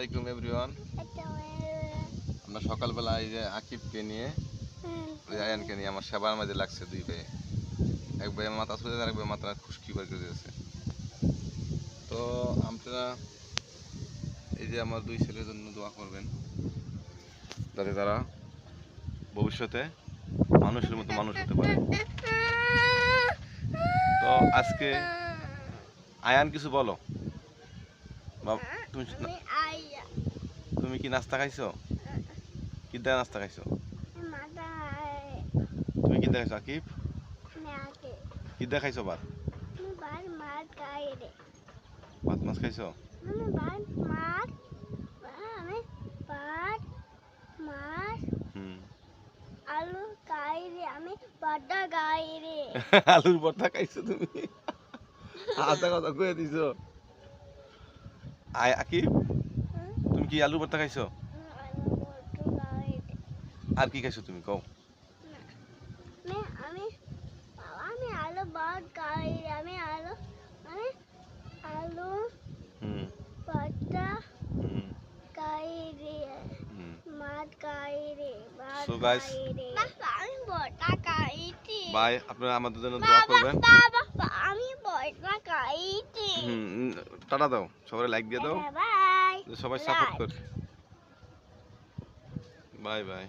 আলাইকুম এভরিওয়ান। আমরা সকালবেলা এই যে আকিবকে নিয়ে আয়ানকে নিয়ে আমার সেবার মাঝে লাগছে দুই ভাই। এক ভাই মাথা ছুঁড়ে আর এক ভাই মাথা খুশকি বের করে দিয়েছে। তো আপনারা এই যে আমার দুই ছেলের জন্য দোয়া করবেন, যাতে তারা ভবিষ্যতে মানুষের মতো মানুষ হতে পারে। তো আজকে আয়ান কিছু বলো। তুমি কি নাস্তা খাইছো? কি দেয় নাস্তা খাইছো? তুমি কি দেখাইছো আকিব? কি দেখাইছো? ভাত মাছ খাইছো? আলুর ভর্তা খাইছো তুমি? আচ্ছা কথা কয়ে দিছো। আকিব তুমি কি আলুর ভর্তা খাইছো? আর কি খাইছো তুমি কও? So guys, bye. আপনারা আমাদের জন্য দোয়া করবেন। টাটা দাও, সবাই লাইক দিয়ে দাও, সবাই সাপোর্ট করে। Bye bye.